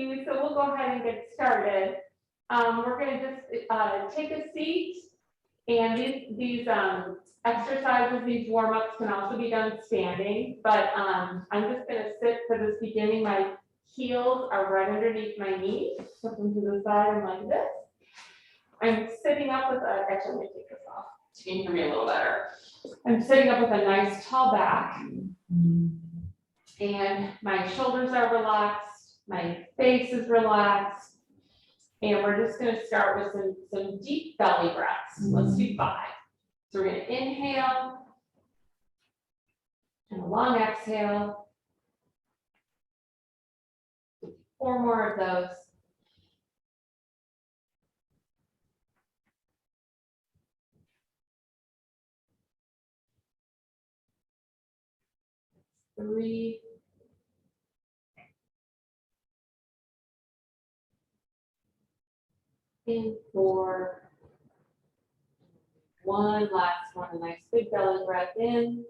you. So we'll go ahead and get started. We're going to just take a seat, and these exercises, these warm-ups can also be done standing, but I'm just going to sit for this beginning. My heels are right underneath my knees, put them to the side and like this. I'm sitting up with a, actually, let me take this off so you can hear me a little better. I'm sitting up with a nice tall back, and my shoulders are relaxed, my face is relaxed, and we're just going to start with some deep belly breaths. Let's do 5. So we're going to inhale and a long exhale. 4 more of those. Three. And 4. 1, last one, a nice big belly breath in,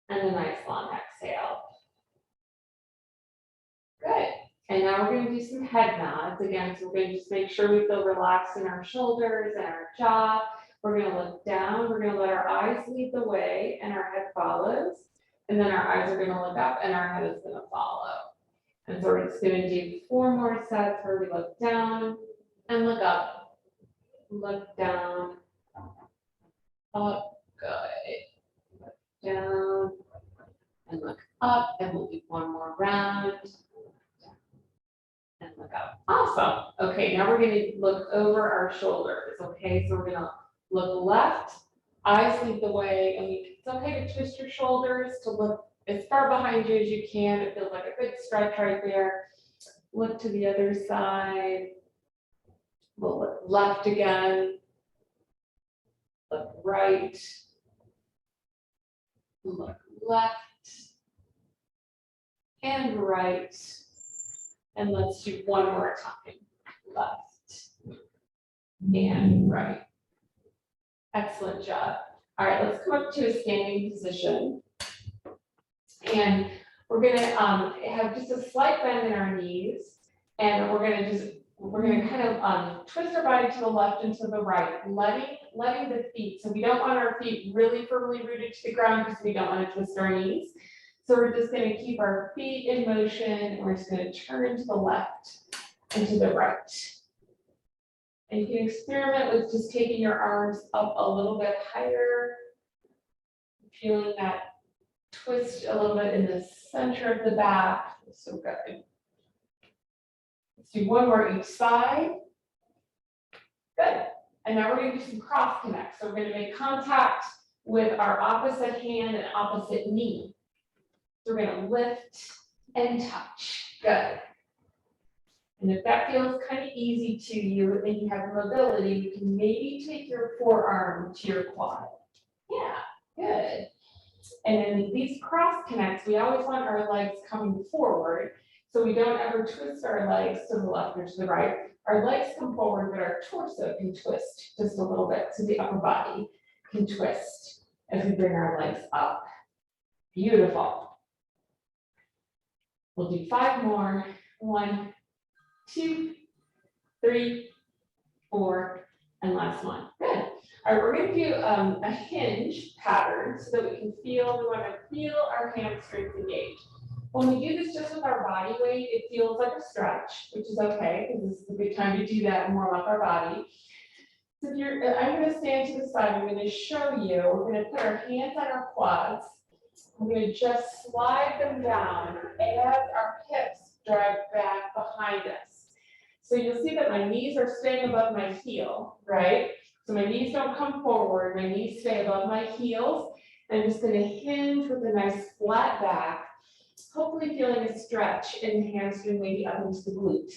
and a nice long exhale. Good. And now we're going to do some head nods again. So we're going to just make sure we feel relaxed in our shoulders and our jaw. We're going to look down. We're going to let our eyes lead the way, and our head follows. And then our eyes are going to look up, and our head is going to follow. And so we're just going to do 4 more sets where we look down and look up, look down, up, good, look down, and look up, and we'll do 1 more round, and look up. Awesome. Okay, now we're going to look over our shoulders, okay? So we're going to look left, eyes lead the way, and it's okay to twist your shoulders to look as far behind you as you can. It feels like a good stretch right there. Look to the other side. We'll look left again. Look right. Look left. And right. And let's do 1 more time. Left and right. Excellent job. All right, let's come up to a standing position. And we're going to have just a slight bend in our knees. And we're going to kind of twist our body to the left and to the right, letting the feet. So we don't want our feet really firmly rooted to the ground because we don't want to twist our knees. So we're just going to keep our feet in motion, and we're just going to turn to the left and to the right. And you can experiment with just taking your arms up a little bit higher, feeling that twist a little bit in the center of the back. So good. Let's do 1 more each side. Good. And now we're going to do some cross connects. So we're going to make contact with our opposite hand and opposite knee. So we're going to lift and touch. Good. And if that feels kind of easy to you and you have mobility, you can maybe take your forearm to your quad. Yeah, good. And in these cross connects, we always want our legs coming forward, so we don't ever twist our legs to the left or to the right. Our legs come forward, but our torso can twist just a little bit, so the upper body can twist as we bring our legs up. Beautiful. We'll do 5 more. 1, 2, 3, 4, and last one. Good. All right, we're going to do a hinge pattern so that we want to feel our hamstrings engaged. When we do this just with our body weight, it feels like a stretch, which is okay, because this is a good time to do that and warm up our body. So I'm going to stand to the side. I'm going to show you. We're going to put our hands on our quads. We're going to just slide them down as our hips drag back behind us. So you'll see that my knees are staying above my heel, right? So my knees don't come forward, my knees stay above my heels. I'm just going to hinge with a nice flat back, hopefully feeling a stretch in the hamstring, maybe up into the glute.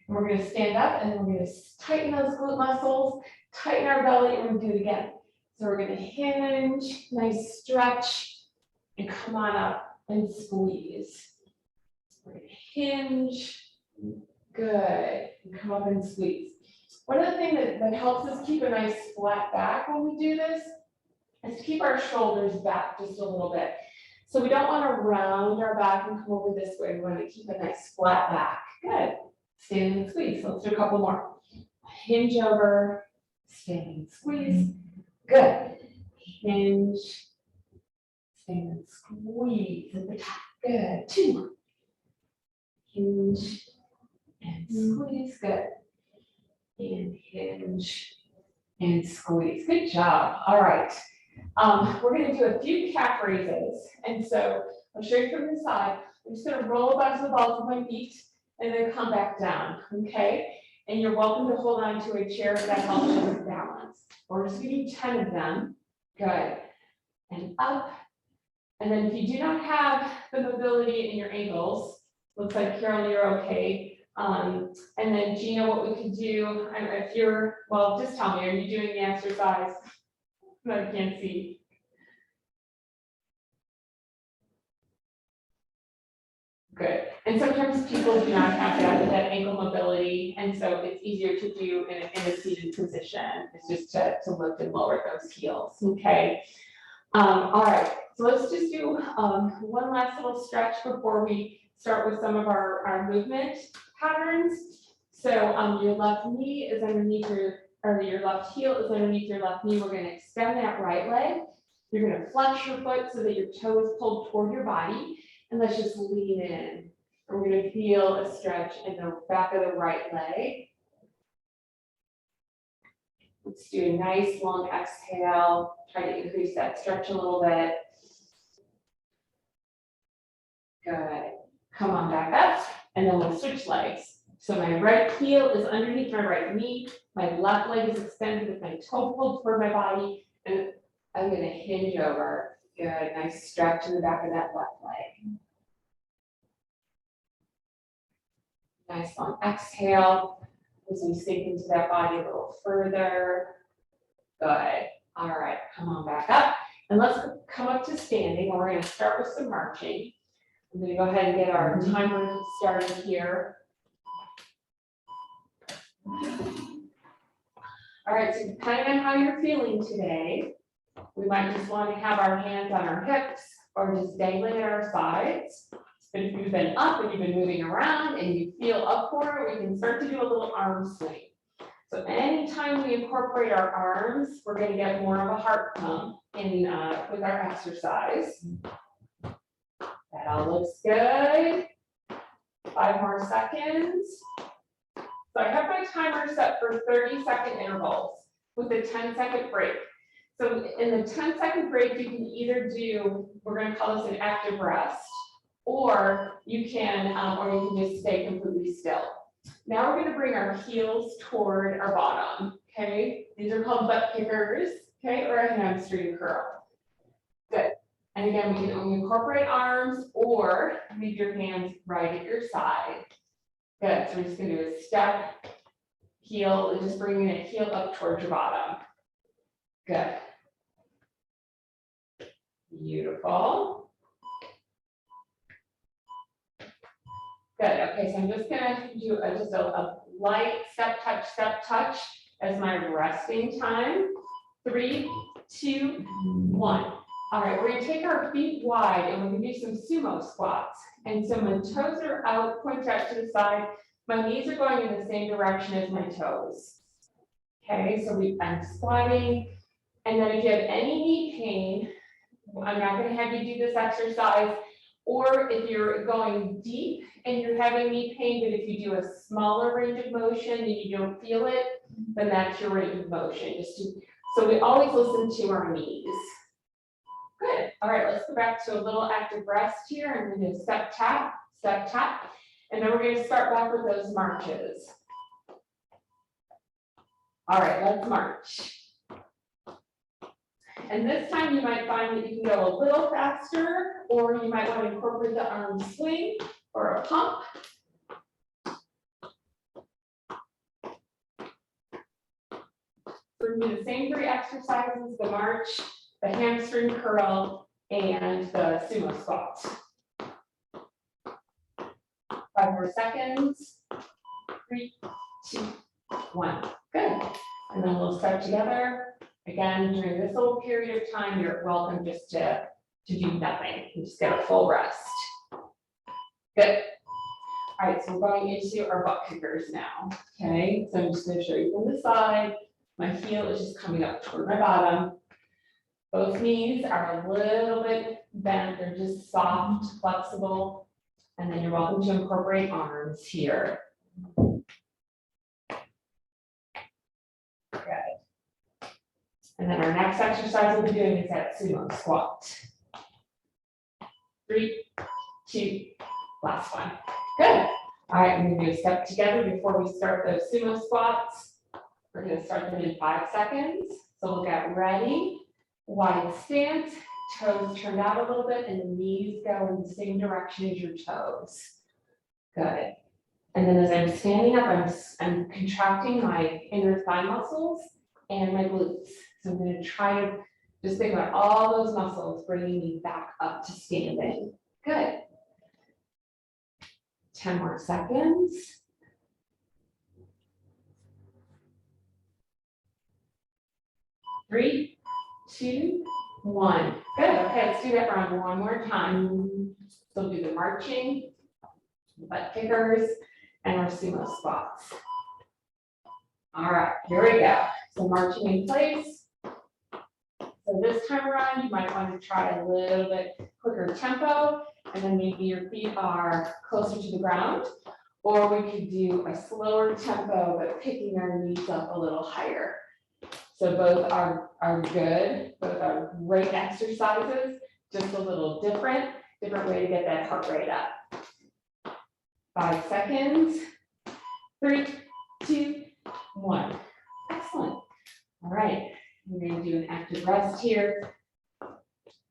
And we're going to stand up, and then we're going to tighten those glute muscles, tighten our belly, and we're going to do it again. So we're going to hinge, nice stretch, and come on up and squeeze. We're going to hinge, good, and come up and squeeze. One of the things that helps us keep a nice flat back when we do this is to keep our shoulders back just a little bit. So we don't want to round our back and come over this way. We want to keep a nice flat back. stand and squeeze. So let's do a couple more. Hinge over, stand and squeeze. Good. Hinge, stand and squeeze at the top. Good. 2. Hinge and squeeze. Good. And hinge and squeeze. Good job. All right. We're going to do a few calf raises. And so I'll show you from the side. I'm just going to roll above the balls of my feet and then come back down. Okay. And you're welcome to hold on to a chair that helps you with balance. We're just going to do 10 of them. Good. And up. And then if you do not have the mobility in your ankles, looks like Carol, you're okay. And then Gina, what we could do, if you're, well, just tell me, are you doing the exercise? No, I can't see. Good. And sometimes people do not have that ankle mobility, and so it's easier to do in a seated position. It's just to lift and lower those heels. Okay. All right. So let's just do one last little stretch before we start with some of our movement patterns. So your left knee is underneath your left heel is underneath your left knee. We're going to extend that right leg. You're going to flex your foot so that your toe is pulled toward your body. And let's just lean in. We're going to feel a stretch in the back of the right leg. Let's do a nice long exhale. Try to increase that stretch a little bit. Good. Come on back up. And then we'll switch legs. So my right heel is underneath my right knee. My left leg is extended with my toe pulled toward my body. And I'm going to hinge over. Good. Nice stretch in the back of that left leg. Nice long exhale as we sink into that body a little further. Good. All right. Come on back up. And let's come up to standing. And we're going to start with some marching. I'm going to go ahead and get our timer started here. All right, so depending on how you're feeling today, we might just want to have our hands on our hips or just dangling at our sides. But if you've been up and you've been moving around and you feel up for it, we can start to do a little arm swing. So anytime we incorporate our arms, we're going to get more of a heart pump in with our exercise. That all looks good. 5 more seconds. So I have my timer set for 30-second intervals with a 10-second break. So in the 10-second break, you can either do, we're going to call this an active rest, or you can just stay completely still. Now we're going to bring our heels toward our bottom. Okay, these are called butt kickers. Okay, or a hamstring curl. Good. And again, we can only incorporate arms or leave your hands right at your side. Good. So we're just going to do a step, heel, and just bringing that heel up towards your bottom. Good. Beautiful. Good. Okay, so I'm just going to do a light step touch as my resting time. 3, 2, 1. All right, we're going to take our feet wide and we're going to do some sumo squats. And so my toes are out, point out to the side. My knees are going in the same direction as my toes. Okay, so I'm squatting. And then if you have any knee pain, I'm not going to have you do this exercise. Or if you're going deep and you're having knee pain, but if you do a smaller range of motion and you don't feel it, then that's your range of motion. So we always listen to our knees. Good. All right, let's go back to a little active rest here. I'm going to step tap, and then we're going to start back with those marches. All right, let's march. And this time you might find that you can go a little faster, or you might want to incorporate the arm swing or a pump. We're going to do the same 3 exercises: the march, the hamstring curl, and the sumo squats. 5 more seconds. 3, 2, 1. Good. And then we'll start together. Again, during this little period of time, you're welcome just to do nothing. You just get a full rest. Good. All right, so we're going into our butt kickers now, okay? So I'm just gonna show you from the side. My heel is just coming up toward my bottom. Both knees are a little bit bent, they're just soft, flexible. And then you're welcome to incorporate arms here. Good. And then our next exercise we'll be doing is that sumo squat. 3, 2, last one. Good. All right, I'm gonna do a step together before we start those sumo squats. We're gonna start them in 5 seconds. So we'll get ready, wide stance, toes turned out a little bit, and the knees go in the same direction as your toes. Good. And then as I'm standing up, I'm contracting my inner thigh muscles and my glutes. So I'm gonna try to just think about all those muscles bringing me back up to standing. Good. 10 more seconds. 3, 2, 1. Good. Okay, let's do that round one more time. So we'll do the marching, butt kickers, and our sumo squats. All right, here we go. So marching in place. So this time around, you might want to try a little bit quicker tempo, and then maybe your feet are closer to the ground, or we could do a slower tempo, but picking our knees up a little higher. So both are good, both are great exercises, just a little different way to get that heart rate up. 5 seconds, 3, 2, 1. Excellent. All right, we're going to do an active rest here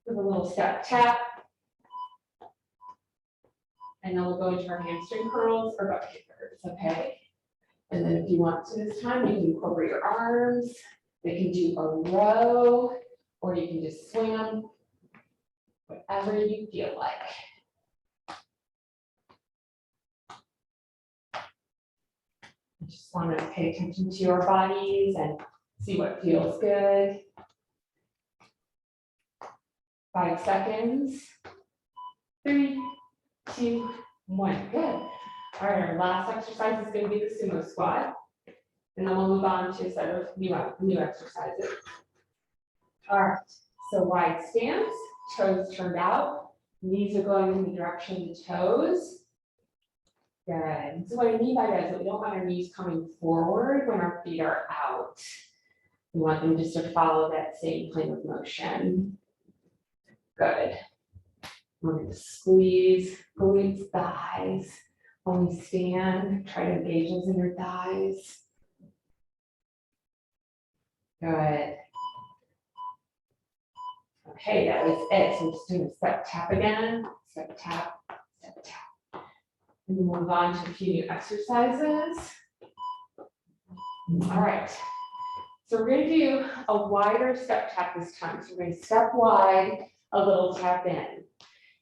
with a little step tap. And then we'll go into our hamstring curls or butt kickers, okay? And then if you want to this time, you can incorporate your arms. They can do a row, or you can just swing them, whatever you feel like. Just want to pay attention to your bodies and see what feels good. 5 seconds. 3, 2, 1. Good. All right, our last exercise is going to be the sumo squat. And then we'll move on to a set of new exercises. All right, so wide stance, toes turned out, knees are going in the direction of the toes. Good. So what I mean by that is that we don't want our knees coming forward when our feet are out. We want them just to follow that same plane of motion. Good. We're going to squeeze glutes, thighs. When we stand, try to engage those inner thighs. Good. Okay, that was it. So I'm just doing a step tap again. Step tap, step tap. And we'll move on to a few new exercises. All right. So we're going to do a wider step tap this time. So we're going to step wide, a little tap in.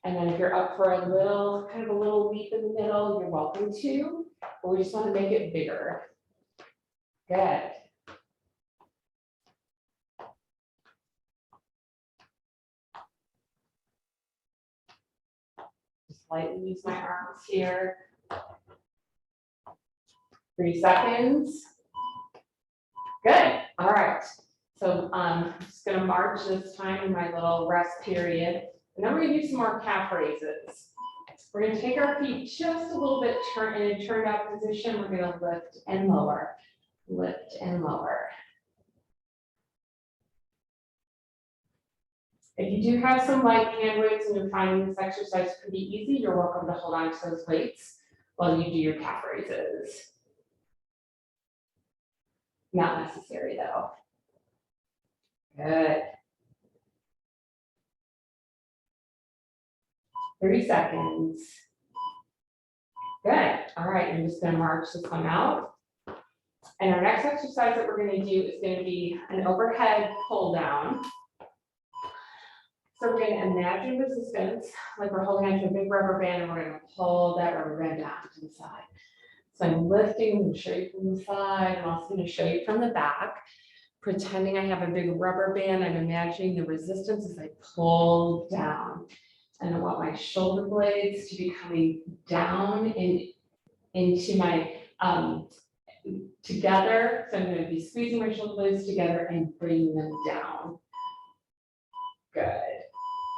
And then if you're up for a little, kind of a little leap in the middle, you're welcome to. But we just want to make it bigger. Good. Lightly use my arms here. 3 seconds. Good. All right. So I'm just going to march this time in my little rest period. And then we're going to do some more calf raises. We're going to take our feet just a little bit in a turned out position. We're going to lift and lower. Lift and lower. If you do have some light hand weights and you're finding this exercise pretty easy, you're welcome to hold on to those weights while you do your calf raises. Not necessary though. Good. 30 seconds. Good. All right, I'm just going to march this one out. And our next exercise that we're going to do is going to be an overhead pull down. So we're going to imagine resistance, like we're holding onto a big rubber band, and we're going to pull that rubber band down to the side. So I'm lifting, I'm going to show you from the side. I'm also going to show you from the back. Pretending I have a big rubber band, I'm imagining the resistance as I pull down. And I want my shoulder blades to be coming down and into my, together. So I'm going to be squeezing my shoulder blades together and bringing them down. Good.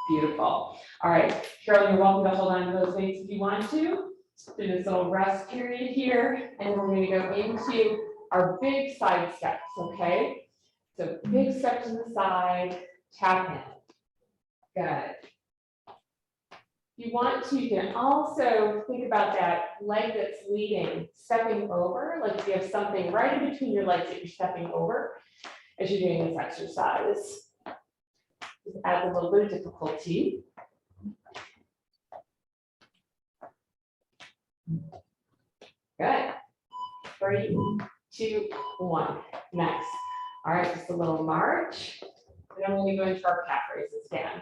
Beautiful. All right, Carol, you're welcome to hold on to those weights if you want to. Do this little rest period here, and we're going to go into our big side steps, okay? So big step to the side, tap in. Good. If you want to, you can also think about that leg that's leading, stepping over, like if you have something right in between your legs that you're stepping over as you're doing this exercise. Just adds a little bit of difficulty. Good. 3, 2, 1. Next. All right, just a little march. And then we'll go into our calf raises again.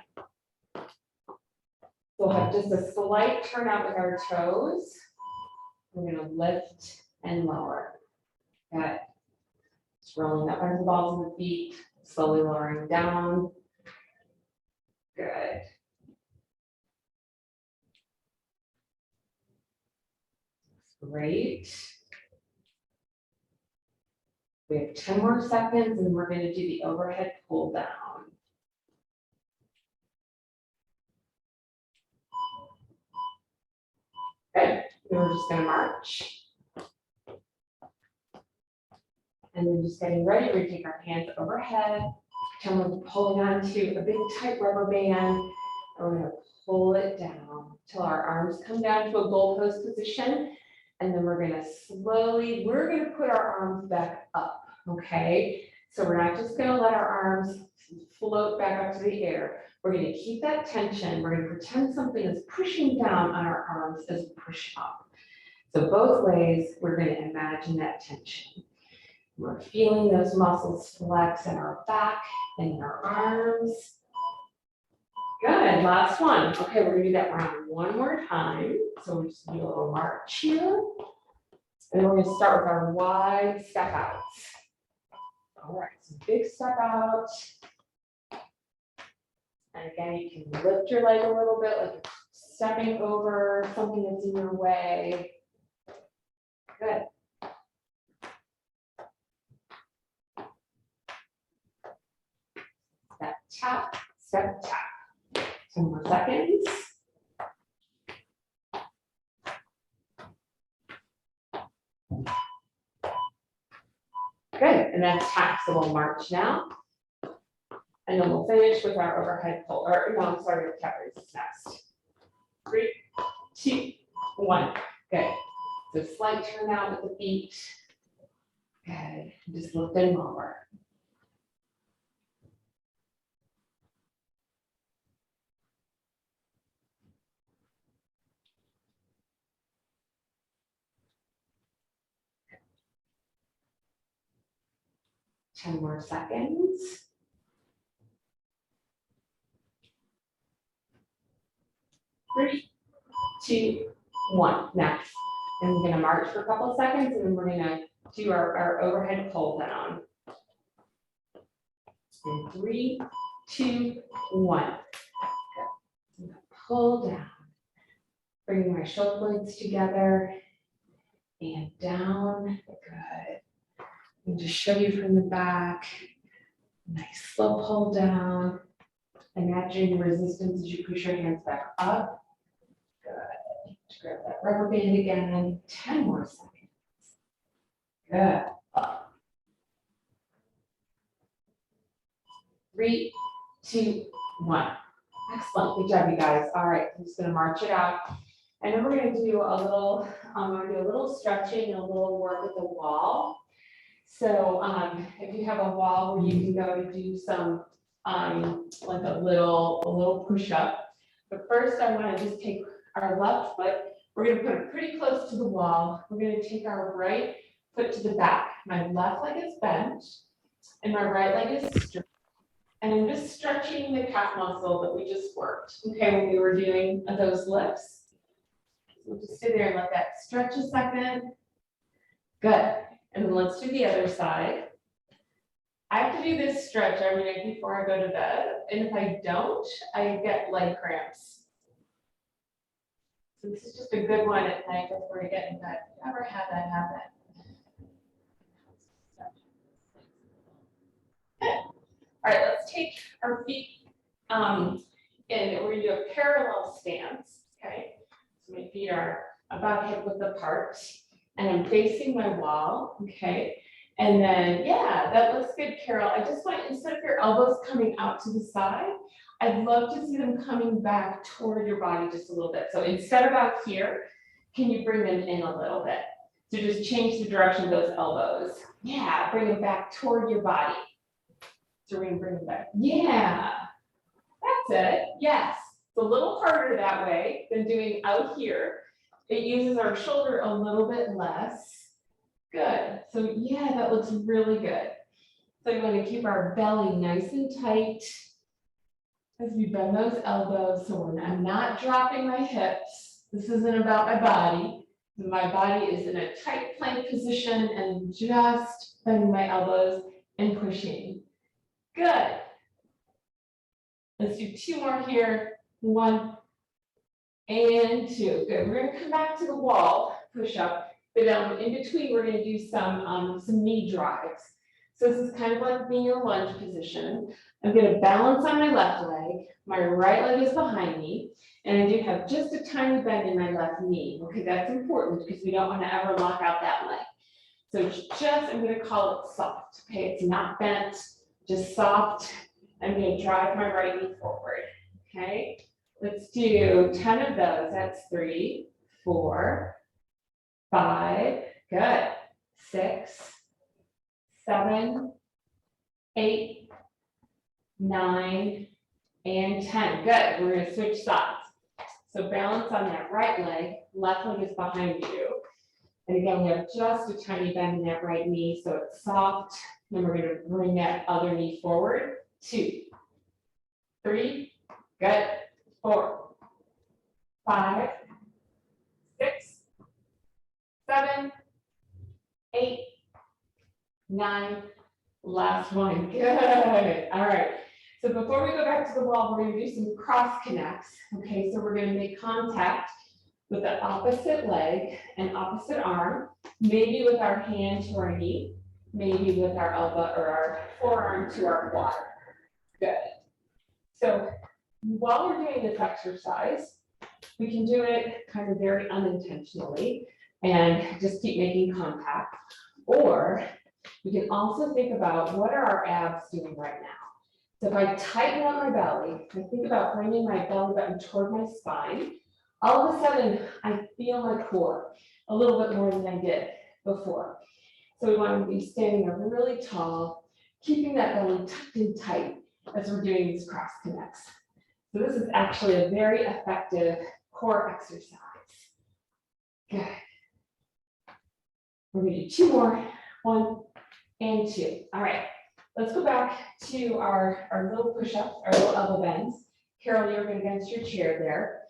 We'll have just a slight turnout with our toes. We're going to lift and lower. Good. Just rolling up under the balls of the feet, slowly lowering down. Good. Great. We have 10 more seconds and we're going to do the overhead pull down. Good. And we're just going to march. And then just getting ready, we take our hands overhead. Pretend we're pulling onto a big tight rubber band. And we're going to pull it down till our arms come down to a goalpost position. And then we're going to slowly, put our arms back up, okay? So we're not just going to let our arms float back up to the air. We're going to keep that tension. We're going to pretend something is pushing down on our arms as we push up. So both ways, we're going to imagine that tension. We're feeling those muscles flex in our back and in our arms. Good, last one. Okay, we're gonna do that round one more time. So we're just gonna do a little march here. And we're gonna start with our wide step outs. All right, so big step out. And again, you can lift your leg a little bit, like you're stepping over something that's in your way. Good. Step, tap, step, tap. 10 more seconds. Good, and that's tap, so we'll march now. And then we'll finish with our overhead pull, or no, I'm sorry, calf raises next. 3, 2, 1, good. So slight turn out with the feet. Good, just lift and lower. Ten more seconds. Three, 2, 1. Next. And we're going to march for a couple of seconds, and then we're going to do our overhead pull down. And 3, 2, 1. Good. Pull down. Bringing my shoulder blades together and down. Good. And just show you from the back. Nice slow pull down. Imagine resistance as you push your hands back up. Good. Just grab that rubber band again. 10 more seconds. Good. Up. 3, 2, 1. Excellent. Good job, you guys. All right, I'm just going to march it out. And then we're going to do a little stretching and a little work with the wall. So if you have a wall where you can go to do some like a little push up. But first I want to just take our left foot. We're going to put it pretty close to the wall. We're going to take our right foot to the back. My left leg is bent and my right leg is straight. And I'm just stretching the calf muscle that we just worked. Okay, when we were doing those lifts. We'll just sit there and let that stretch a second. Good. And then let's do the other side. I have to do this stretch every night before I go to bed. And if I don't, I get leg cramps. So this is just a good one at night before you get in bed. If you ever had that happen? Good. All right, let's take our feet and we're gonna do a parallel stance, okay? So my feet are about hip width apart and I'm facing my wall, okay? And then, yeah, that looks good, Carol. I just want, instead of your elbows coming out to the side, I'd love to see them coming back toward your body just a little bit. So instead of out here, can you bring them in a little bit? So just change the direction of those elbows. Yeah, bring them back toward your body. So we're gonna bring them back. Yeah, that's it. Yes, it's a little harder that way than doing out here. It uses our shoulder a little bit less. Good. So yeah, that looks really good. So we want to keep our belly nice and tight as we bend those elbows. So I'm not dropping my hips. This isn't about my body. My body is in a tight plank position and just bending my elbows and pushing. Good. Let's do 2 more here. 1 and 2. Good. We're going to come back to the wall, push up. But in between, we're going to do some knee drives. So this is kind of like being in a lunge position. I'm going to balance on my left leg. My right leg is behind me. And I do have just a tiny bend in my left knee. Okay, that's important because we don't want to ever lock out that leg. So it's just, I'm going to call it soft. Okay, it's not bent, just soft. I'm going to drive my right knee forward. Okay, let's do 10 of those. That's 3, 4, 5, good, 6, 7, 8, 9, and 10. Good. We're going to switch sides. So balance on that right leg. Left leg is behind you. And again, we have just a tiny bend in that right knee, so it's soft. Then we're going to bring that other knee forward. 2, 3, good. 4, 5, 6, 7, 8, 9, last one. Good. All right. So before we go back to the wall, we're going to do some cross connects. Okay, so we're going to make contact with the opposite leg and opposite arm, maybe with our hand to our knee, maybe with our elbow or our forearm to our quad. Good. So while we're doing this exercise, we can do it kind of very unintentionally and just keep making contact. Or we can also think about what are our abs doing right now. So if I tighten up my belly, I think about bringing my belly button toward my spine, all of a sudden I feel my core a little bit more than I did before. So we want to be standing up really tall, keeping that belly tucked in tight as we're doing these cross connects. So this is actually a very effective core exercise. Good. We're going to do 2 more, 1 and 2. All right, let's go back to our little push-ups, our little elbow bends. Carol, you're against your chair there.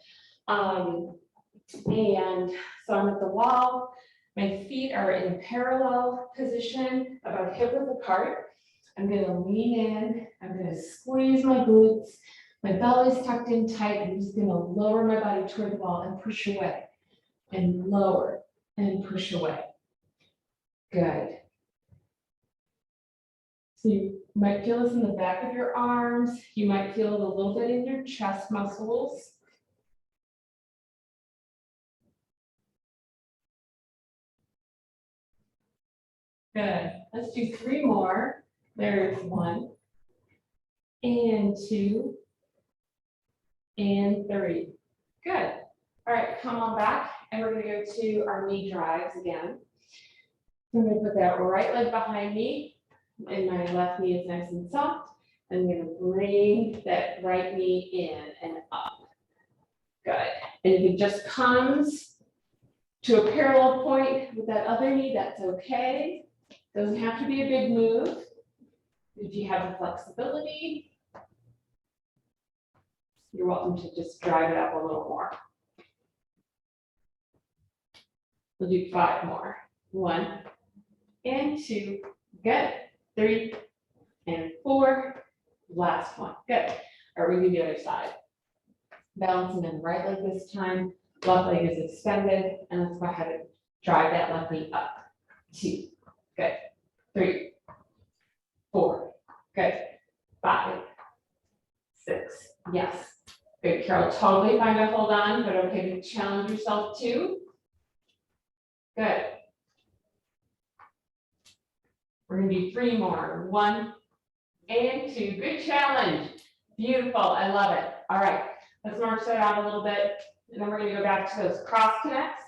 And so I'm at the wall. My feet are in a parallel position, about hip width apart. I'm going to lean in. I'm going to squeeze my glutes. My belly's tucked in tight. I'm just going to lower my body toward the wall and push away. And lower and push away. Good. So you might feel this in the back of your arms. You might feel it a little bit in your chest muscles. Good. Let's do 3 more. There's 1 and 2 and 3. Good. All right, come on back, and we're going to go to our knee drives again. I'm going to put that right leg behind me, and my left knee is nice and soft. I'm going to bring that right knee in and up. Good. And if it just comes to a parallel point with that other knee, that's okay. Doesn't have to be a big move. If you have the flexibility, you're welcome to just drive it up a little more. We'll do 5 more. 1 and 2. Good. 3 and 4. Last one. Good. All right, we're going to do the other side. Balancing in the right leg this time. Left leg is extended, and let's go ahead and drive that left knee up. 2, good. 3, 4, good. 5, 6, yes. Good, Carol, totally fine to hold on, but okay to challenge yourself too. Good. We're gonna do 3 more. 1 and 2, good challenge. Beautiful, I love it. All right, let's march that out a little bit, and then we're gonna go back to those cross connects.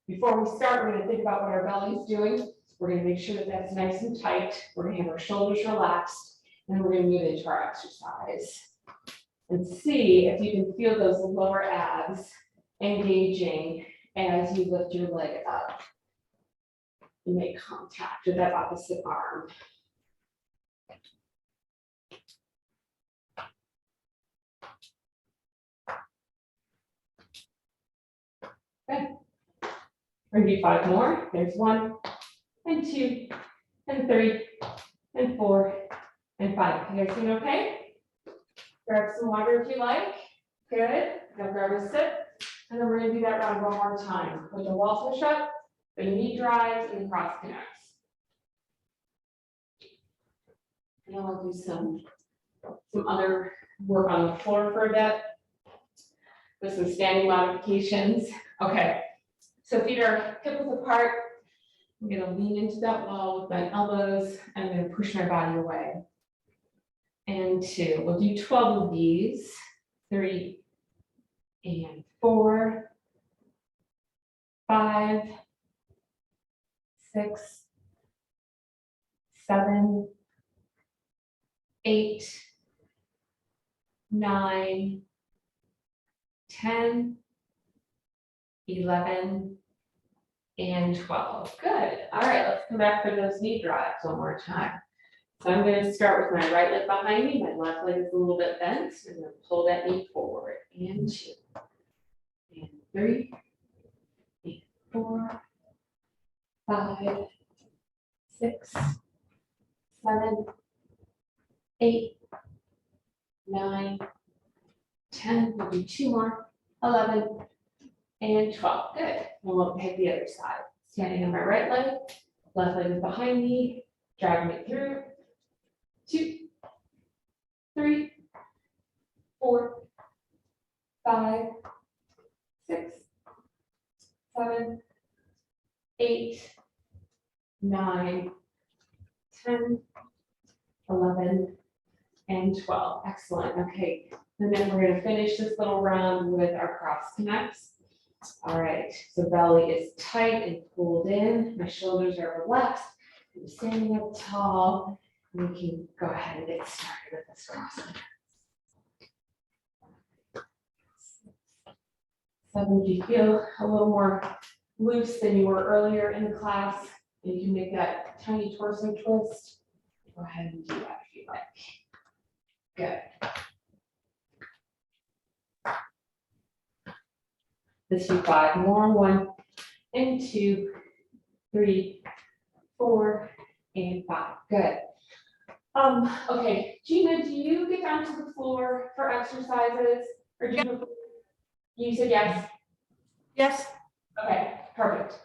Before we start, we're gonna think about what our belly's doing. We're gonna make sure that that's nice and tight. We're gonna have our shoulders relaxed, and we're gonna move into our exercise. And see if you can feel those lower abs engaging as you lift your leg up. You make contact with that opposite arm. Good. We're gonna do 5 more. There's 1 and 2 and 3 and 4 and 5. You guys doing okay? Grab some water if you like. Good. Now grab a sip. And then we're gonna do that round one more time with the wall push up, the knee drives, and the cross connects. And then we'll do some other work on the floor for a bit with some standing modifications. Okay, so feet are hip width apart. I'm gonna lean into that wall with my elbows, and I'm gonna push my body away. And 2, we'll do 12 of these. 3 and 4, 5, 6, 7, 8, 9, 10, 11, and 12. Good. All right, let's come back for those knee drives one more time. So I'm going to start with my right leg behind me. My left leg is a little bit bent. I'm going to pull that knee forward. And 2, and 3, and 4, 5, 6, 7, 8, 9, 10. We'll do 2 more. 11 and 12. Good. And we'll hit the other side. Standing on my right leg. Left leg is behind me. Driving it through. 2, 3, 4, 5, 6, 7, 8, 9, 10, 11, and 12. Excellent. Okay. And then we're going to finish this little round with our cross connects. All right. So belly is tight and pulled in. My shoulders are relaxed. I'm standing up tall. We can go ahead and get started with this cross connect. 7, do you feel a little more loose than you were earlier in the class? And you can make that tiny torso twist. Go ahead and do that if you like. Good. Let's do 5 more. 1 and 2, 3, 4, and 5. Good. Okay, Gina, do you get down to the floor for exercises? Or do you said yes? Yes. Okay, perfect.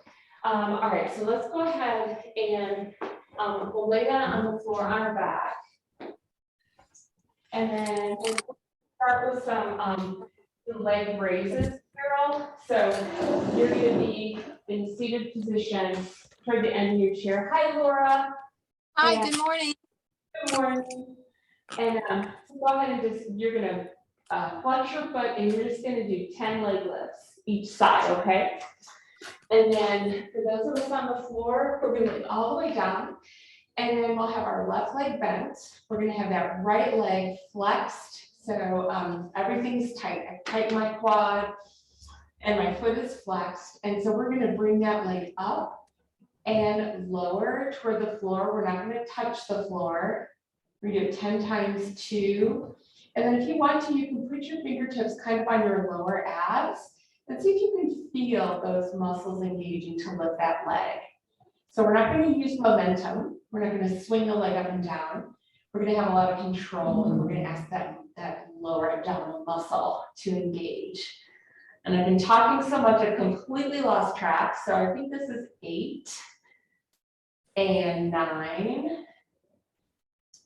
All right, so let's go ahead and we'll lay that on the floor on our back. And then we'll start with some leg raises, Carol. So you're going to be in seated position toward the end of your chair. Hi, Laura. Hi, And good morning. good morning. And so go ahead and you're going to flex your foot, and you're just going to do 10 leg lifts each side, okay? And then for those of us on the floor, we're going to get all the way down. And then we'll have our left leg bent. We're going to have that right leg flexed. So everything's tight. I tighten my quad and my foot is flexed. And so we're going to bring that leg up and lower toward the floor. We're not going to touch the floor. We're going to do it 10 times 2. And then if you want to, you can put your fingertips kind of on your lower abs and see if you can feel those muscles engaging to lift that leg. So we're not going to use momentum. We're not going to swing the leg up and down. We're going to have a lot of control, and we're going to ask that lower abdominal muscle to engage. And I've been talking so much, I've completely lost track. So I think this is 8 and 9.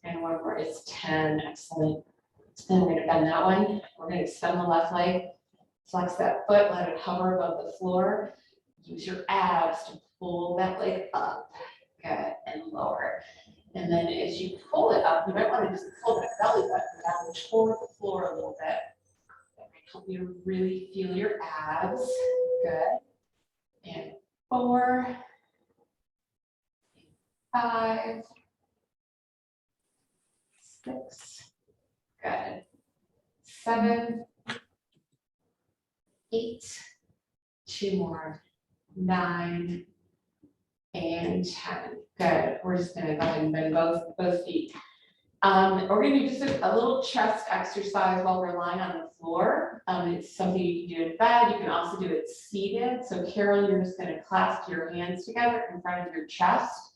And one more is 10, excellent. Then we're gonna bend that one. We're gonna extend the left leg, flex that foot, let it hover above the floor. Use your abs to pull that leg up, good, and lower. And then as you pull it up, you might want to just pull that belly button down toward the floor a little bit. That might help you to really feel your abs, good. And 4, 5, 6, good. 7, 8, 2 more, 9, and 10. Good. We're just gonna go ahead and bend both feet. We're gonna do just a little chest exercise while we're lying on the floor. It's something you can do in bed. You can also do it seated. So Carol, you're just gonna clasp your hands together in front of your chest.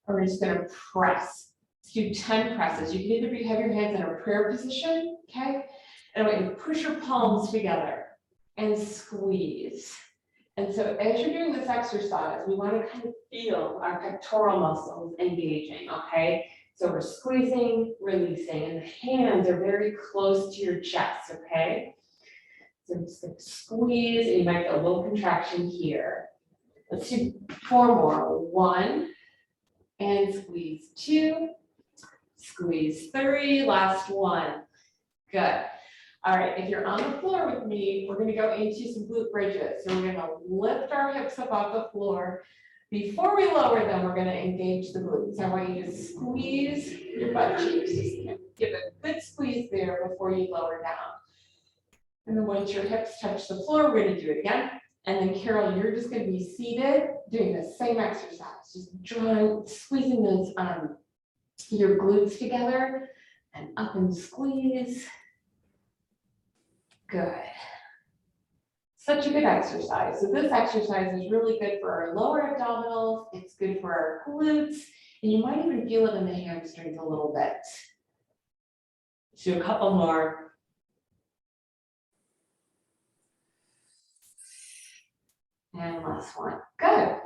And we're just gonna press. Let's do 10 presses. You can either have your hands in a prayer position, okay? And I want you to push your palms together and squeeze. And so as you're doing this exercise, we want to kind of feel our pectoral muscles engaging, okay? So we're squeezing, releasing, and the hands are very close to your chest, okay? So just like squeeze, and you might get a little contraction here. Let's do 4 more. 1, and squeeze 2, squeeze 3, last 1. Good. All right, if you're on the floor with me, we're gonna go into some glute bridges. So we're gonna lift our hips up off the floor. Before we lower them, we're gonna engage the glutes. I want you to squeeze your butt cheeks. Just give a good squeeze there before you lower down. And then once your hips touch the floor, we're gonna do it again. And then Carol, you're just gonna be seated, doing the same exercise. Just drawing, squeezing those your glutes together and up and squeeze. Good. Such a good exercise. So this exercise is really good for our lower abdominals. It's good for our glutes. And you might even feel it in the hamstrings a little bit. Let's do a couple more. And last one. Good.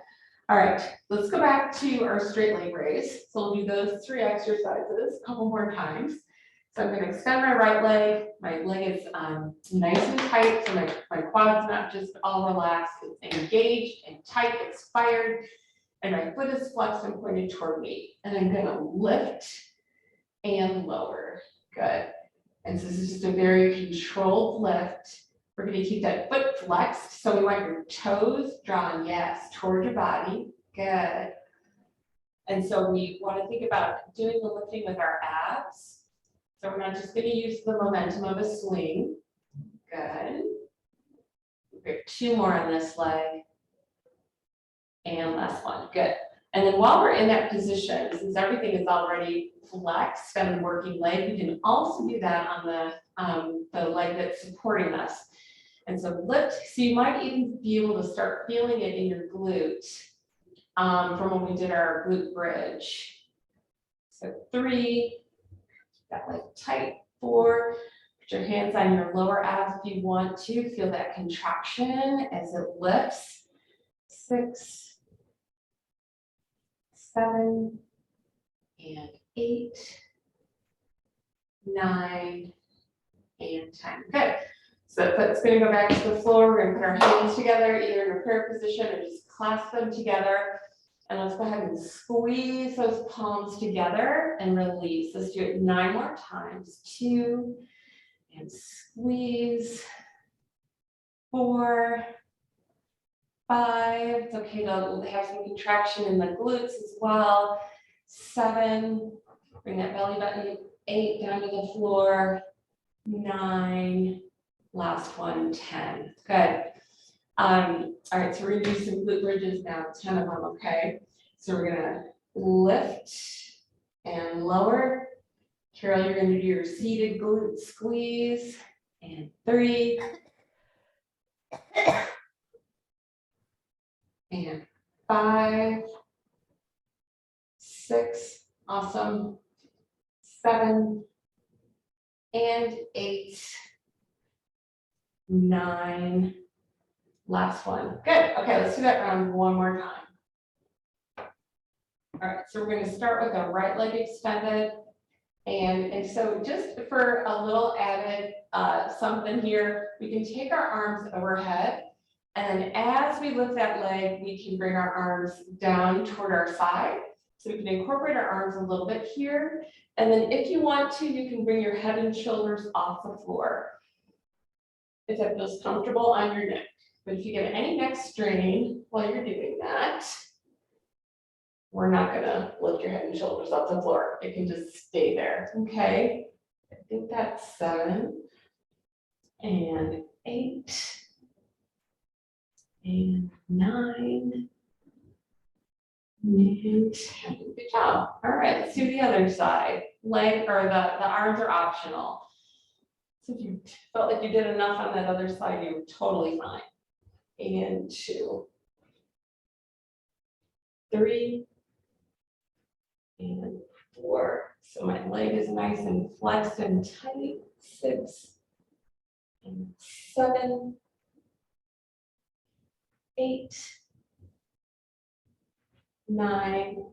All right, let's go back to our straight leg raise. So we'll do those 3 exercises a couple more times. So I'm going to extend my right leg. My leg is nice and tight, so my quad's not just all relaxed. It's engaged and tight, it's fired. And my foot is flexed and pointed toward me. And I'm going to lift and lower. Good. And so this is just a very controlled lift. We're going to keep that foot flexed. So we want your toes drawn, yes, toward your body. Good. And so we want to think about doing the lifting with our abs. So we're not just going to use the momentum of a swing. Good. We have 2 more on this leg. And last one. Good. And then while we're in that position, since everything is already flexed on the working leg, we can also do that on the leg that's supporting us. And so lift. So you might even be able to start feeling it in your glute from when we did our glute bridge. So 3. That leg tight. 4, put your hands on your lower abs if you want to. Feel that contraction as it lifts. 6, 7, and 8, 9, and 10. Good. So the foot's going to go back to the floor. We're going to put our hands together, either in a prayer position or just clasp them together. And let's go ahead and squeeze those palms together and release. Let's do it 9 more times. 2, and squeeze. 4, 5. It's okay to have some contraction in the glutes as well. 7, bring that belly button. 8, down to the floor. 9, last one, 10. Good. All right, so we're gonna do some glute bridges now, 10 of them, okay? So we're gonna lift and lower. Carol, you're gonna do your seated glute squeeze. And 3. And 5. 6, awesome. 7. And 8. 9. Last one. Good. Okay, let's do that round one more time. All right, so we're going to start with the right leg extended. And so just for a little added something here, we can take our arms overhead. And then as we lift that leg, we can bring our arms down toward our side. So we can incorporate our arms a little bit here. And then if you want to, you can bring your head and shoulders off the floor, if that feels comfortable on your neck. But if you get any neck strain while you're doing that, we're not gonna lift your head and shoulders off the floor. It can just stay there, okay? I think that's 7 and 8 and 9 and 10. Good job. All right, let's do the other side. Leg or the arms are optional. So if you felt like you did enough on that other side, you're totally fine. And 2, 3, and 4. So my leg is nice and flexed and tight. 6 and 7, 8, 9,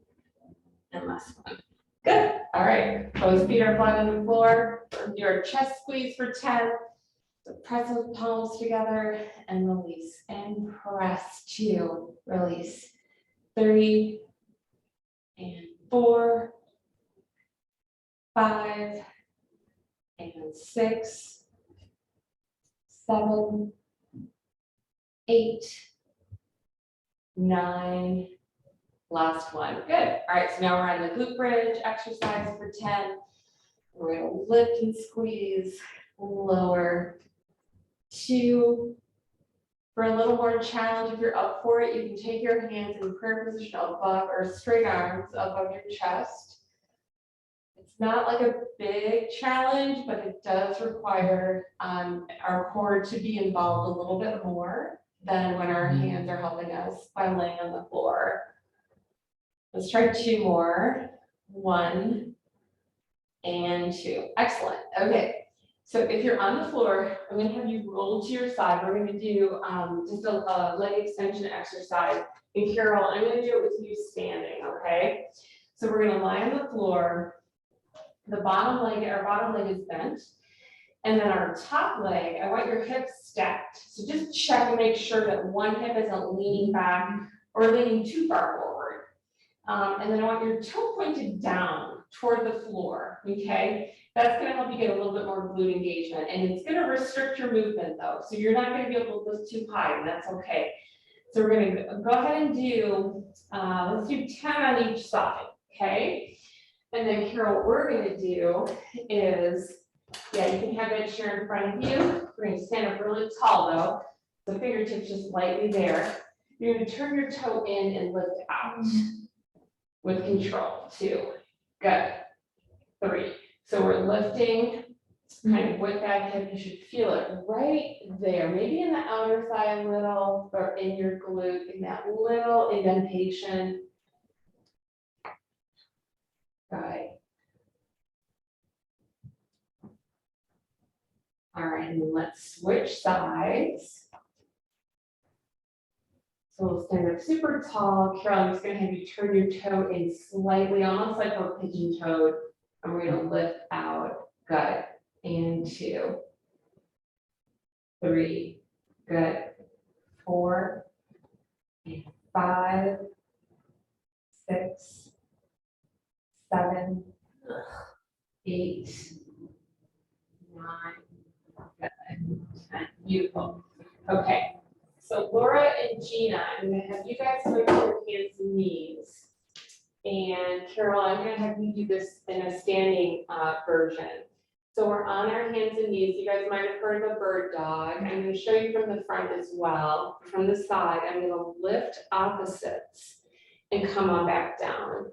and last one. Good. All right. Both feet are flat on the floor. Your chest squeeze for 10. So press those palms together and release. And press 2. Release. 3 and 4, 5 and 6, 7, 8, 9. Last one. Good. All right, so now we're on the glute bridge exercise for 10. We're going to lift and squeeze, lower. 2. For a little more challenge, if you're up for it, you can take your hands in prayer position above or straight arms above your chest. It's not like a big challenge, but it does require our core to be involved a little bit more than when our hands are helping us by laying on the floor. Let's try 2 more. 1 and 2. Excellent. Okay. So if you're on the floor, I'm going to have you roll to your side. We're going to do just a leg extension exercise. And Carol, I'm going to do it with you standing, okay? So we're going to lie on the floor. Our bottom leg is bent. And then our top leg, I want your hips stacked. So just check and make sure that one hip isn't leaning back or leaning too far forward. And then I want your toe pointed down toward the floor, okay? That's gonna help you get a little bit more glute engagement, and it's gonna restrict your movement though. So you're not gonna be able to lift too high, and that's okay. So we're gonna go ahead and do, let's do 10 on each side, okay? And then Carol, what we're gonna do is, yeah, you can have that chair in front of you. We're gonna stand up really tall though. The fingertips just lightly there. You're gonna turn your toe in and lift out with control. 2, good. 3. So we're lifting kind of with that hip. You should feel it right there, maybe in the outer thigh a little, or in your glute, in that little indentation. Good. All right, and then let's switch sides. So we'll stand up super tall. Carol, I'm just gonna have you turn your toe in slightly, almost like we're pigeon-toed. And we're gonna lift out. Good. And 2, 3, good. 4, and 5, 6, 7, 8, 9, good. 10. Beautiful. Okay. So Laura and Gina, I'm gonna have you guys go to your hands and knees. And Carol, I'm gonna have you do this in a standing version. So we're on our hands and knees. You guys might have heard of a bird dog. I'm gonna show you from the front as well. From the side, I'm gonna lift opposites and come on back down.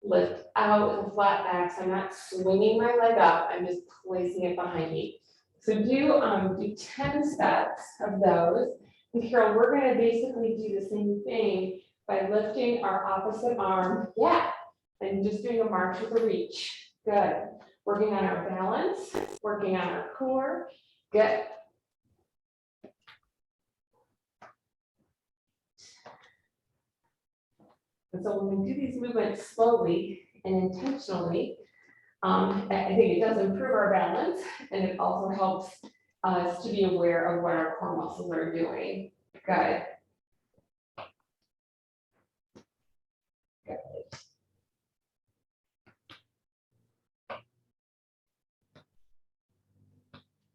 Lift out with a flat back, so I'm not swinging my leg up, I'm just placing it behind me. So do 10 sets of those. And Carol, we're gonna basically do the same thing by lifting our opposite arm, yeah, and just doing a march with a reach. Good. Working on our balance, working on our core. Good. And so when we do these movements slowly and intentionally, I think it does improve our balance, and it also helps us to be aware of what our core muscles are doing. Good. Good.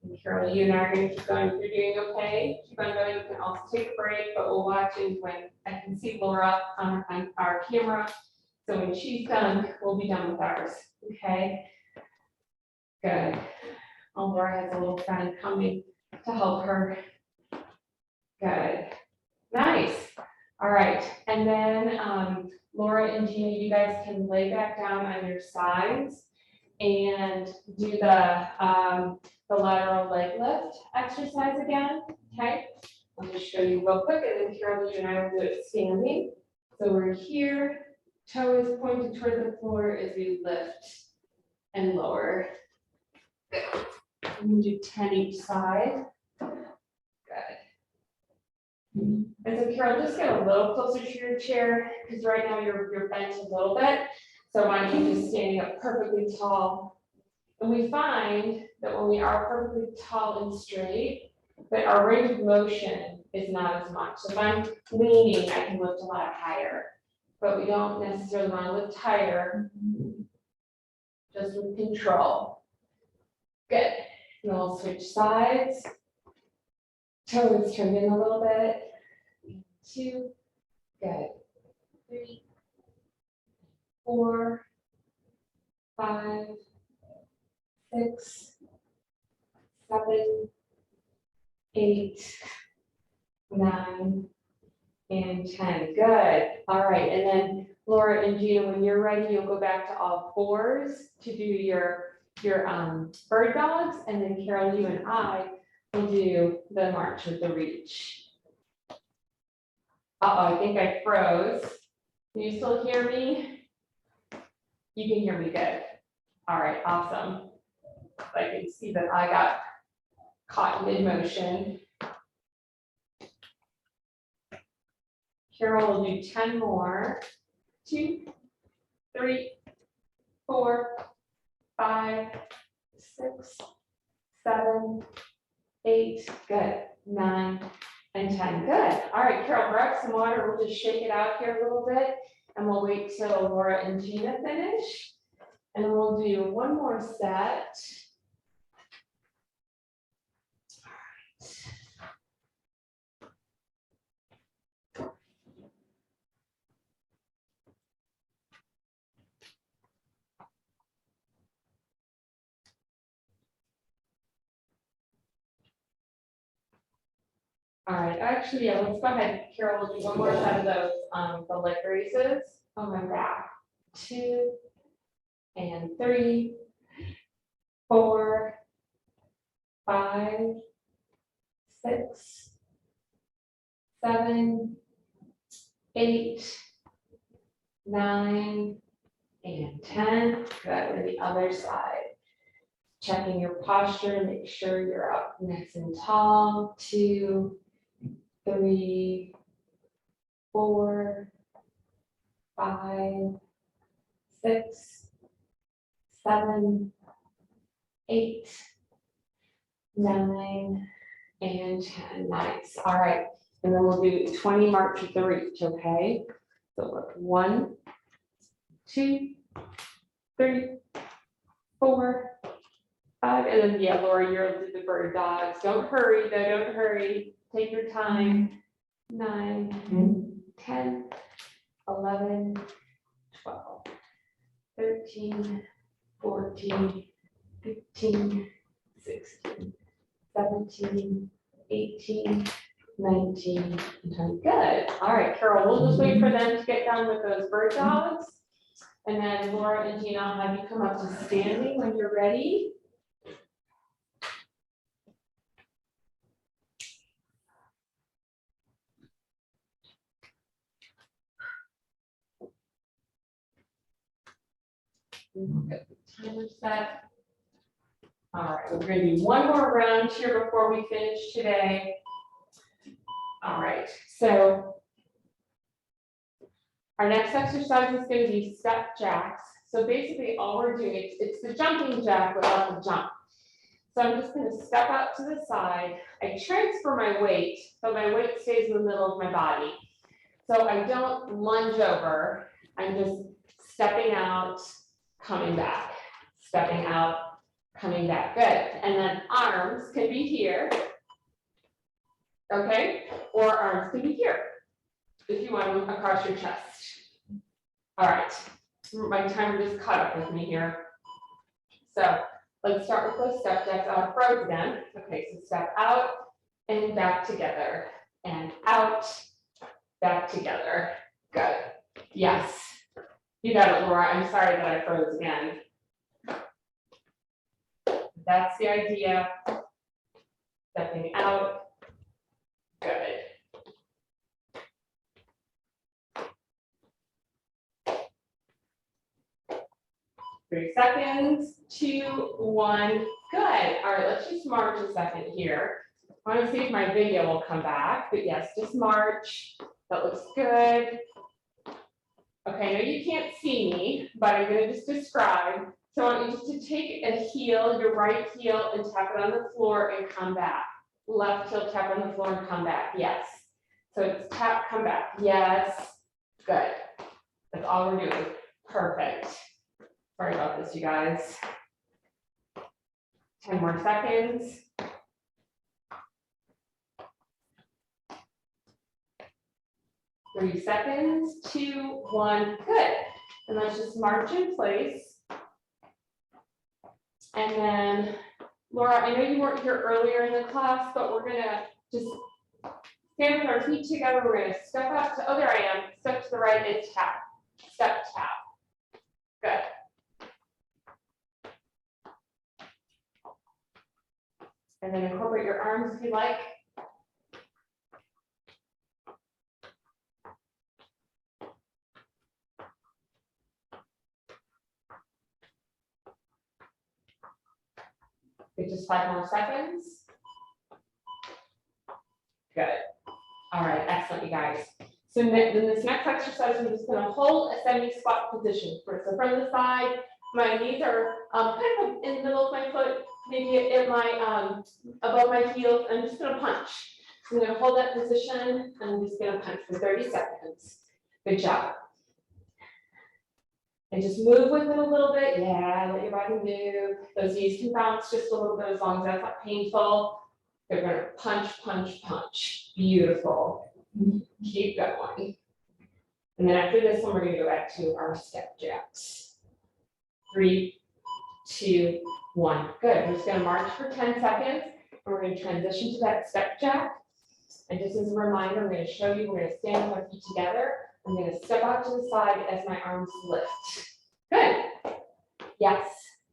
And Carol, you and I are going to keep going. If you're doing okay, keep on going. You can also take a break, but we'll watch it when I can see Laura on our camera. So when she's done, we'll be done with ours. Okay. Good. Oh, Laura has a little friend coming to help her. Good. Nice. All right. And then Laura and Gina, you guys can lay back down on your sides and do the lateral leg lift exercise again. Okay. I'll just show you real quick, and then Carol, you and I will do it standing. So we're here, toe is pointed toward the floor as we lift and lower. We do 10 each side. Good. And so Carol, just get a little closer to your chair, because right now you're bent a little bit. So why don't you just standing up perfectly tall. And we find that when we are perfectly tall and straight, that our range of motion is not as much. So if I'm leaning, I can lift a lot higher, but we don't necessarily want to lift higher, just with control. Good. And we'll switch sides. Toes turned in a little bit. 2, good. 3, 4, 5, 6, 7, 8, 9, and 10. Good. All right. And then Laura and Gina, when you're ready, you'll go back to all fours to do your bird dogs. And then Carol, you and I will do the march with the reach. Uh-oh, I think I froze. Can you still hear me? You can hear me good. All right, awesome. I can see that I got caught mid-motion. Carol will do 10 more. 2, 3, 4, 5, 6, 7, 8, good. 9, and 10, good. All right, Carol, grab some water. We'll just shake it out here a little bit, and we'll wait till Laura and Gina finish. And we'll do one more set. All right, actually, yeah, let's go ahead, Carol, we'll do one more set of those, the leg raises on my back. 2, and 3, 4, 5, 6, 7, 8, 9, and 10. Good, and the other side. Checking your posture, make sure you're up nice and tall. 2, 3, 4, 5, 6, 7, 8, 9, and 10. Nice. All right. And then we'll do 20 march with the reach, okay? So look, 1, 2, 3, 4, 5, and then yeah, Laura, you'll do the bird dogs. Don't hurry though, don't hurry. Take your time. 9, 10, 11, 12, 13, 14, 15, 16, 17, 18, 19, and 20. Good. All right, Carol, we'll just wait for them to get done with those bird dogs. And then Laura and Gina, I'll have you come up to standing when you're ready. Get the timer set. All right, we're going to do one more round here before we finish today. All right, so Our next exercise is going to be step jacks. So basically all we're doing, it's the jumping jack without the jump. So I'm just going to step out to the side. I transfer my weight, but my weight stays in the middle of my body. So I don't lunge over. I'm just stepping out, coming back, stepping out, coming back. Good. And then arms can be here. Okay. Or arms can be here if you want them across your chest. All right. My timer just caught up with me here. So let's start with those step jacks. I'll froze again. Okay, so step out and back together and out, back together. Good. Yes. You got it, Laura. I'm sorry that I froze again. That's the idea. Stepping out. Good. Three seconds, 2, 1, good. All right, let's just march a second here. I want to see if my video will come back, but yes, just march. That looks good. Okay, I know you can't see me, but I'm going to just describe. So I want you just to take a heel, your right heel, and tap it on the floor and come back. Left heel, tap on the floor and come back. Yes. So it's tap, come back. Yes. Good. That's all we're doing. Perfect. Sorry about this, you guys. 10 more seconds. Three seconds, 2, 1, good. And let's just march in place. And then, Laura, I know you weren't here earlier in the class, but we're gonna just stand with our feet together. We're gonna step up to, oh, there I am. Step to the right and tap. Step, tap. Good. And then incorporate your arms if you like. Okay, just 5 more seconds. Good. All right, excellent, you guys. So in this next exercise, I'm just going to hold a semi-squat position. So from the side, my knees are kind of in the middle of my foot, maybe at my above my heels. I'm just going to punch. So I'm going to hold that position, and I'm just going to punch for 30 seconds. Good job. And just move with it a little bit. Yeah, let your body move. Those knees can bounce just a little bit as long as that's not painful. You're going to punch, punch, punch. Beautiful. Keep going. And then after this one, we're going to go back to our step jacks. 3, 2, 1. Good. We're just going to march for 10 seconds. And we're going to transition to that step jack. And just as a reminder, I'm going to show you, we're going to stand with our feet together. I'm going to step out to the side as my arms lift. Good. Yes.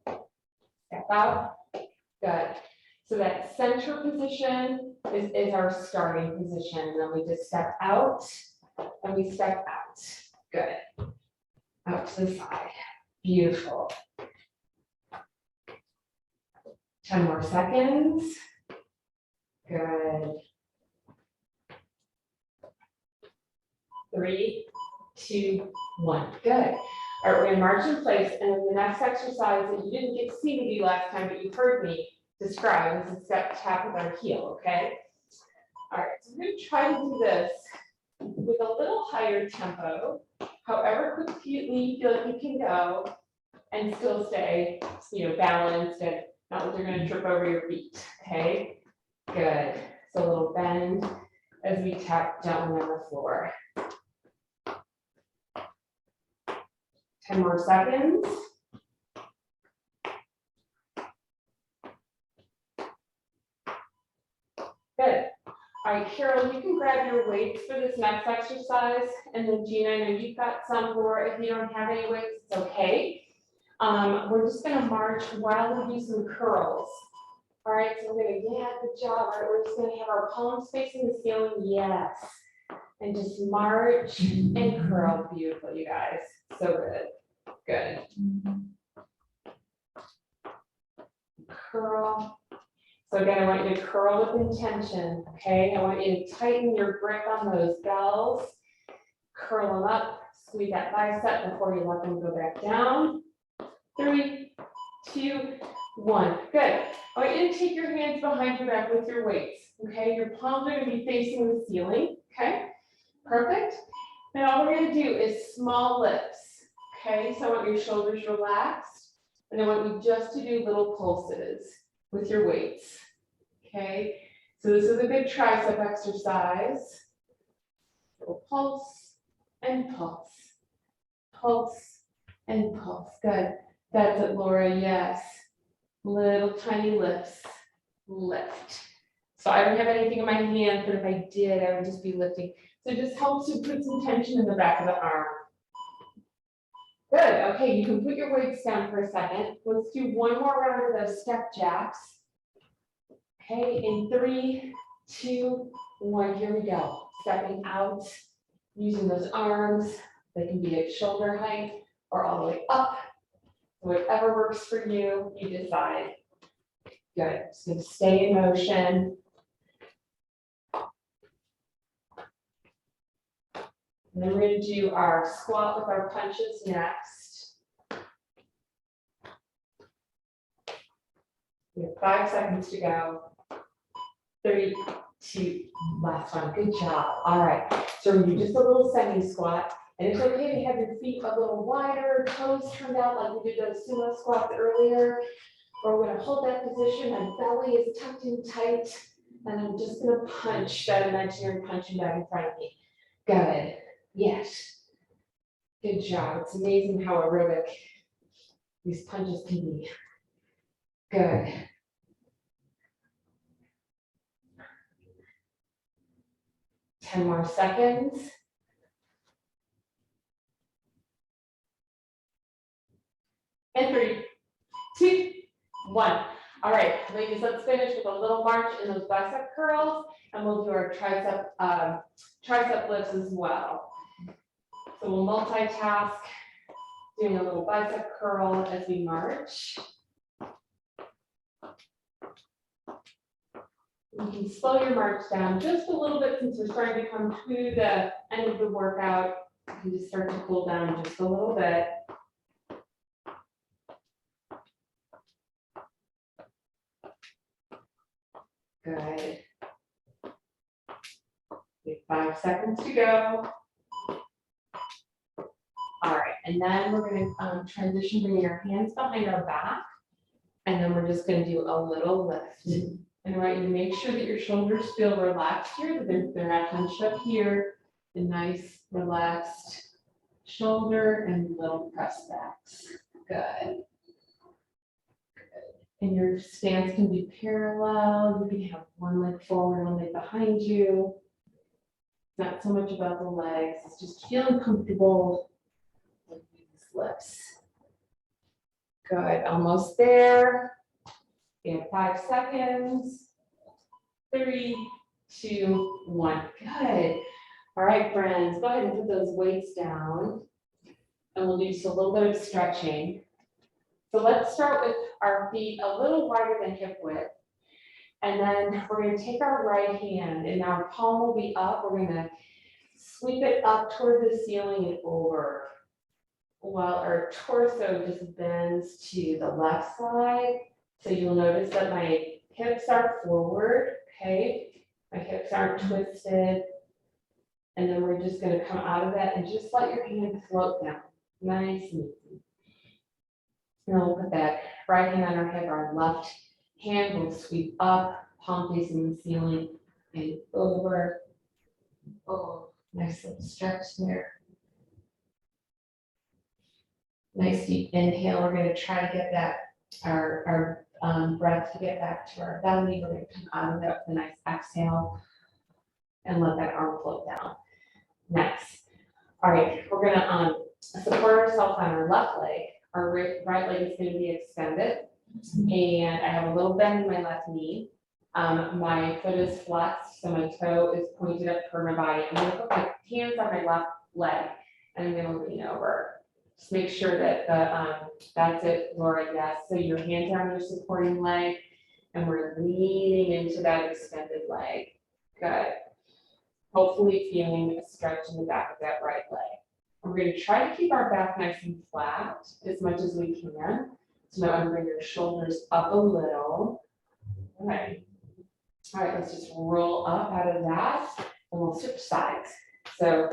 Step out. Good. So that center position is our starting position. And then we just step out and we step out. Good. Out to the side. Beautiful. 10 more seconds. Good. 3, 2, 1. Good. All right, we're going to march in place. And then the next exercise that you didn't get to see me do last time, but you heard me describe is a step tap with our heel, okay? All right, so we're going to try to do this with a little higher tempo, however quickly you feel like you can go and still stay, balanced and not like you're going to trip over your feet, okay? Good. So a little bend as we tap gently on the floor. 10 more seconds. Good. All right, Carol, you can grab your weights for this next exercise. And then Gina, I know you've got some, or if you don't have any weights, it's okay. We're just gonna march while we do some curls. All right, so we're gonna, yeah, good job. All right, we're just gonna have our palms facing the ceiling, yes. And just march and curl, beautiful, you guys. So good. Good. Curl. So again, I want you to curl with intention, okay? I want you to tighten your grip on those bells. Curl them up, Squeeze that bicep before you let them go back down. 3, 2, 1. Good. I want you to take your hands behind your back with your weights. Okay, your palms are going to be facing the ceiling. Okay, perfect. Now all we're going to do is small lifts. Okay, so I want your shoulders relaxed, and I want you just to do little pulses with your weights. Okay, so this is a good tricep exercise. Little pulse and pulse, pulse and pulse. Good. That's it, Laura. Yes. Little tiny lifts. Lift. So I don't have anything in my hand, but if I did, I would just be lifting. So it just helps you put some tension in the back of the arm. Good. Okay, you can put your weights down for a second. Let's do one more round of those step jacks. Okay, in 3, 2, 1, here we go. Stepping out, using those arms. They can be at shoulder height or all the way up. Whatever works for you, you decide. Good. Just going to stay in motion. And then we're going to do our squat with our punches next. We have 5 seconds to go. 3, 2, last one. Good job. All right. So we're going to do just a little semi-squat. And it's okay to have your feet a little wider, toes turned out like we did those sumo squats earlier. Or we're going to hold that position. My belly is tucked in tight. And I'm just going to punch that imaginary punching bag in front of me. Good. Yes. Good job. It's amazing how aerobic these punches can be. Good. Ten more seconds. And 3, 2, 1. All right, ladies, let's finish with a little march in those bicep curls, and we'll do our tricep lifts as well. So we'll multitask, doing a little bicep curl as we march. You can slow your march down just a little bit since we're starting to come to the end of the workout. You can just start to cool down just a little bit. Good. We have 5 seconds to go. All right, and then we're going to transition, bringing our hands behind our back, and then we're just going to do a little lift. And I want you to make sure that your shoulders feel relaxed here, that they're not hunched up here. The nice, relaxed shoulder and little press backs. Good. And your stance can be parallel. You can have one leg forward, one leg behind you. It's not so much about the legs, it's just feeling comfortable with these lifts. Good, almost there. We have 5 seconds. 3, 2, 1. Good. All right, friends, go ahead and put those weights down. And we'll do just a little bit of stretching. So let's start with our feet a little wider than hip width. And then we're going to take our right hand, and our palm will be up. We're going to sweep it up toward the ceiling and over, while our torso just bends to the left side. So you'll notice that my hips are forward, okay? My hips aren't twisted. And then we're just going to come out of that and just let your hand float down. Nice and easy. And we'll put that right hand on our hip, our left hand will sweep up, palm facing the ceiling and over. Oh, nice little stretch there. Nice deep inhale. We're going to try to get that, our breath to get back to our belly. We're going to come out of that with a nice exhale and let that arm float down. Next. All right, we're going to support ourselves on our left leg. Our right leg is going to be extended, and I have a little bend in my left knee. My foot is flexed, so my toe is pointed up toward my body. I'm going to put my hands on my left leg, and I'm going to lean over. Just make sure that that's it, Laura, yes. So your hands are on your supporting leg, and we're leaning into that extended leg. Good. Hopefully feeling a stretch in the back of that right leg. We're going to try to keep our back nice and flat as much as we can. So now I'm bring your shoulders up a little. All right. All right, let's just roll up out of that and we'll switch sides. So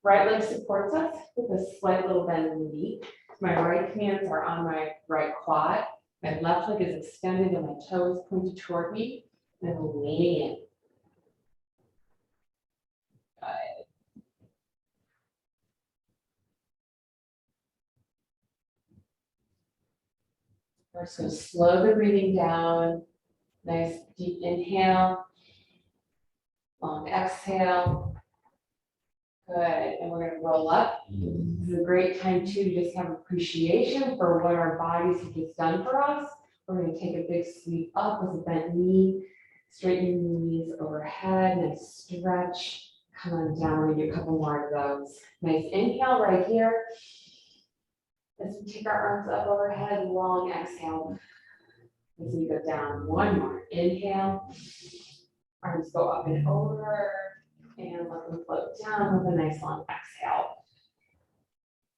right leg supports us with a slight little bend in the knee. My right hands are on my right quad. My left leg is extended and my toes pointed toward me and I'm leaning in. Good. We're just going to slow the breathing down. Nice deep inhale. Long exhale. Good. And we're going to roll up. This is a great time too to just have appreciation for what our bodies have just done for us. We're going to take a big sweep up with a bent knee. Straighten your knees overhead. Nice stretch. Come on down. We're going to do a couple more of those. Nice inhale right here. As we take our arms up overhead, long exhale. As we go down, one more inhale. Arms go up and over, and let them float down with a nice long exhale.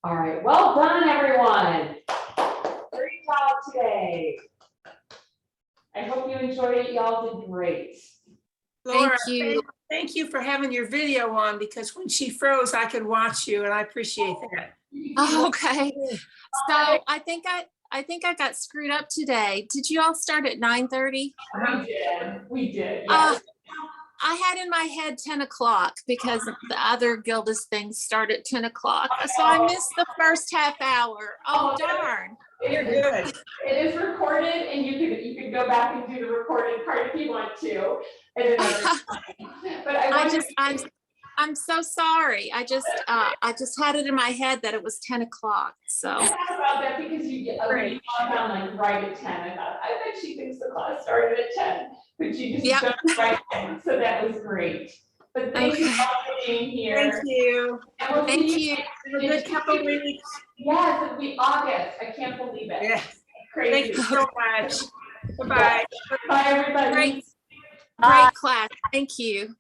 All right, well done, everyone. Great job today. I hope you enjoyed it. Y'all did great. Laura, Thank you. thank you for having your video on, because when she froze, I could watch you, and I appreciate that. Oh, okay. So I think I got screwed up today. Did you all start at 9:30? We did, yes. I had in my head 10 o'clock because the other Gilda's things start at 10 o'clock. So I missed the first half hour. Oh, darn. You're good. It is recorded, and you can go back and do the recorded part if you want to. At another time. But I'm so sorry. I just had it in my head that it was 10 o'clock. So I thought about that because you get log on like right at 10. I thought, I bet she thinks the class started at 10, but you just Yep. jumped right in. So that was great. But thank you all for being here. Thank you. And we'll thank see you. Have a good couple of weeks. Yes, it'll be August. I can't believe it. Yeah. Crazy. Thank you so much. Bye-bye. Bye, everybody. Great class. Thank you.